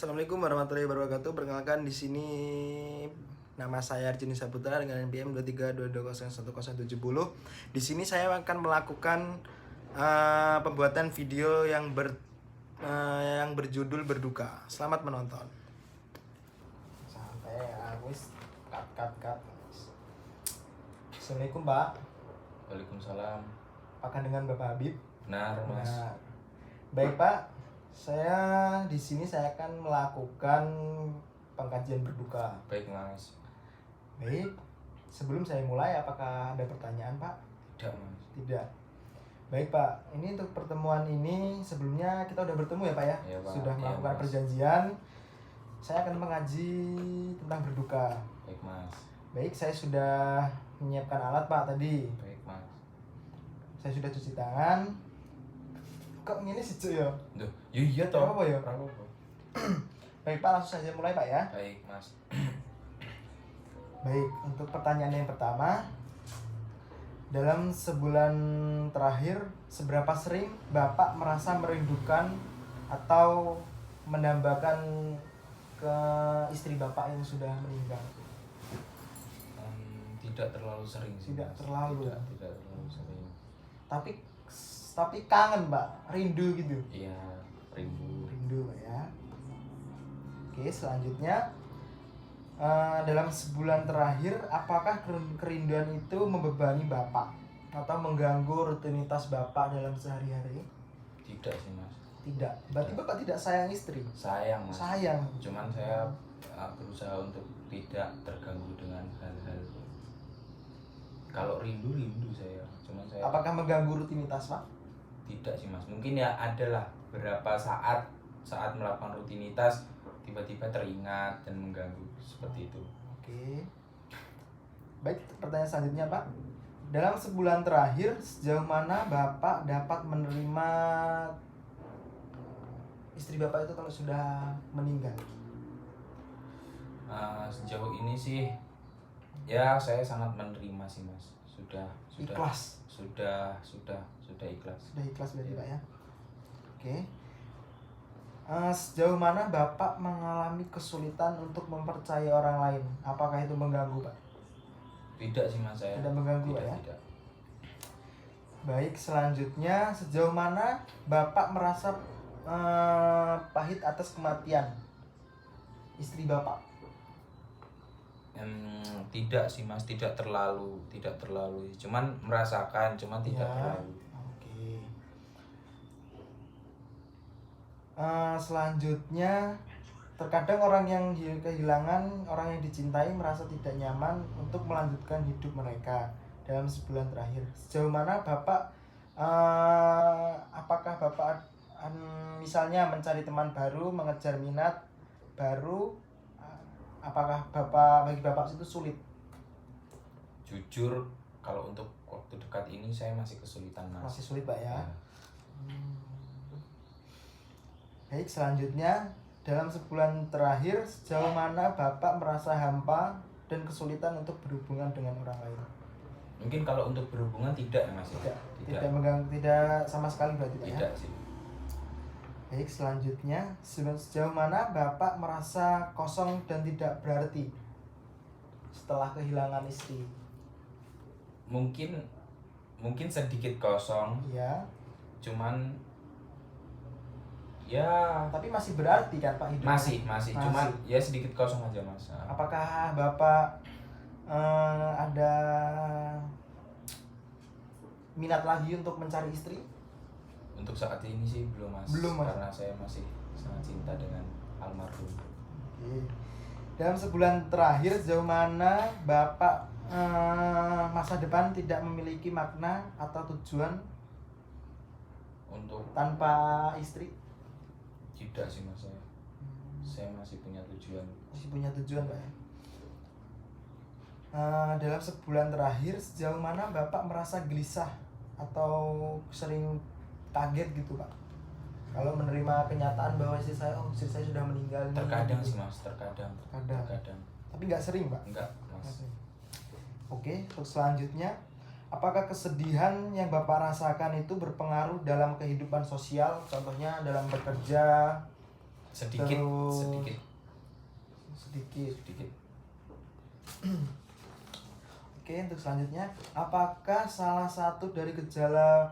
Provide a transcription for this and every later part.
Assalamualaikum warahmatullahi wabarakatuh. Perkenalkan di sini nama saya Arjuni Saputra dengan NPM 23220110. Di sini saya akan melakukan pembuatan video yang berjudul Berduka. Selamat menonton. Sampai habis cut. Assalamualaikum, Pak. Waalaikumsalam. Apakah dengan Bapak Habib? Benar, Mas. Nah, baik, Pak. Saya di sini akan melakukan pengkajian berduka. Baik, Mas. Baik. Sebelum saya mulai, apakah ada pertanyaan, Pak? Tidak, Mas. Tidak. Baik, Pak. Ini untuk pertemuan ini sebelumnya kita udah bertemu ya, Pak ya? Iya, Pak. Sudah Iya, melakukan Mas. perjanjian. Saya akan mengaji tentang berduka. Baik, Mas. Baik, saya sudah menyiapkan alat, Pak, tadi. Baik, Mas. Saya sudah cuci tangan. Kok ini sih, Cuk, ya? Duh, iya toh. Apa ya? Apa? Baik, Pak, langsung saja mulai, Pak ya. Baik, Mas. Baik, untuk pertanyaan yang pertama, dalam sebulan terakhir, seberapa sering Bapak merasa merindukan atau mendambakan ke istri Bapak yang sudah meninggal? Tidak terlalu sering sih, Tidak Mas. terlalu. Tidak terlalu sering. Tapi kangen, Pak, rindu gitu. Iya, rindu. Rindu, Pak ya. Oke, selanjutnya, dalam sebulan terakhir, apakah kerinduan itu membebani Bapak atau mengganggu rutinitas Bapak dalam sehari-hari? Tidak sih, Mas. Tidak. Berarti Bapak tidak sayang istri? Sayang, Mas. Sayang. Cuman saya berusaha untuk tidak terganggu dengan hal-hal. Kalau rindu saya. Cuman saya Apakah mengganggu rutinitas, Pak? tidak sih, Mas. Mungkin ya adalah beberapa saat melakukan rutinitas tiba-tiba teringat dan mengganggu seperti itu. Oke. Baik, pertanyaan selanjutnya, Pak. Dalam sebulan terakhir, sejauh mana Bapak dapat menerima istri Bapak itu kalau sudah meninggal? Sejauh ini sih ya saya sangat menerima sih, Mas. Sudah Ikhlas. sudah ikhlas. Sudah ikhlas berarti, Pak ya. Oke. Sejauh mana Bapak mengalami kesulitan untuk mempercayai orang lain? Apakah itu mengganggu, Pak? Tidak sih, Mas, saya. Tidak mengganggu, Pak ya? Tidak. Baik, selanjutnya sejauh mana Bapak merasa pahit atas kematian istri Bapak? Tidak sih, Mas, tidak terlalu. Cuman merasakan, cuman tidak Ya. terlalu. Oke. Selanjutnya, terkadang orang yang kehilangan orang yang dicintai merasa tidak nyaman untuk melanjutkan hidup mereka dalam sebulan terakhir. Sejauh mana Bapak, apakah Bapak misalnya mencari teman baru, mengejar minat baru, apakah bagi Bapak itu sulit? Jujur, kalau untuk waktu dekat ini saya masih kesulitan, Mas. Masih sulit, Pak ya. Ya. Baik, selanjutnya, dalam sebulan terakhir, sejauh mana Bapak merasa hampa dan kesulitan untuk berhubungan dengan orang lain? Mungkin kalau untuk berhubungan tidak ya, Mas. Tidak mengganggu, tidak sama sekali berarti, Pak ya? Tidak sih. Baik, selanjutnya, sejauh mana Bapak merasa kosong dan tidak berarti setelah kehilangan istri? Mungkin sedikit kosong, Ya, cuman ya tapi masih berarti kan, Pak, hidupnya? masih, cuman ya sedikit kosong aja, Mas. Apakah Bapak ada minat lagi untuk mencari istri? Untuk saat ini sih belum, Mas. Belum, Mas. Karena saya masih sangat cinta dengan almarhum. Oke. Dalam sebulan terakhir, sejauh mana Bapak masa depan tidak memiliki makna atau tujuan Untuk tanpa istri? tidak sih, Mas. Saya masih punya tujuan. Masih punya tujuan, Pak ya? Dalam sebulan terakhir, sejauh mana Bapak merasa gelisah atau sering kaget gitu, Pak, kalau menerima kenyataan bahwa istri saya sudah meninggal? Terkadang sih, Mas, terkadang. Tapi nggak sering, Pak? Enggak, Mas. Oke, untuk selanjutnya, apakah kesedihan yang Bapak rasakan itu berpengaruh dalam kehidupan sosial, contohnya dalam bekerja, sedikit Terus- sedikit sedikit. sedikit. Oke, untuk selanjutnya, apakah salah satu dari gejala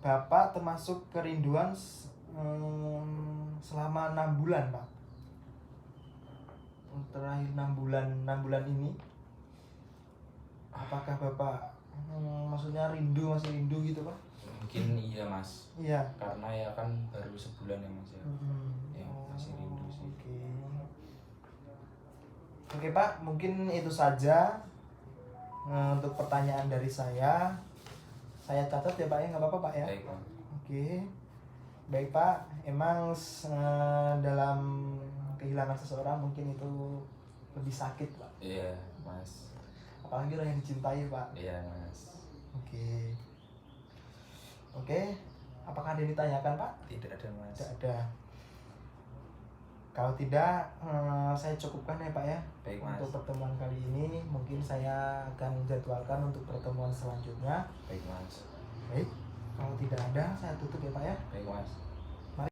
Bapak termasuk kerinduan selama 6 bulan, Pak? Terakhir 6 bulan ini, apakah Bapak maksudnya masih rindu gitu, Pak? Mungkin iya Mas, Iya. karena ya kan baru sebulan ya Mas ya. Ya, masih rindu sih. Oke. Oke, Pak, mungkin itu saja untuk pertanyaan dari saya. Saya catat ya, Pak, ya, nggak apa-apa, Pak, ya. Baik Pak. Oke, baik, Pak. Emang dalam kehilangan seseorang mungkin itu lebih sakit, Pak. Iya Mas. Apalagi orang yang dicintai, Pak. Iya Mas. Oke. Oke, apakah ada yang ditanyakan, Pak? Tidak ada Mas. Tidak ada. Kalau tidak, saya cukupkan ya, Pak, ya. Baik Mas. Untuk pertemuan kali ini, mungkin saya akan jadwalkan untuk pertemuan selanjutnya. Baik Mas. Baik, kalau tidak ada, saya tutup ya, Pak, ya. Baik Mas.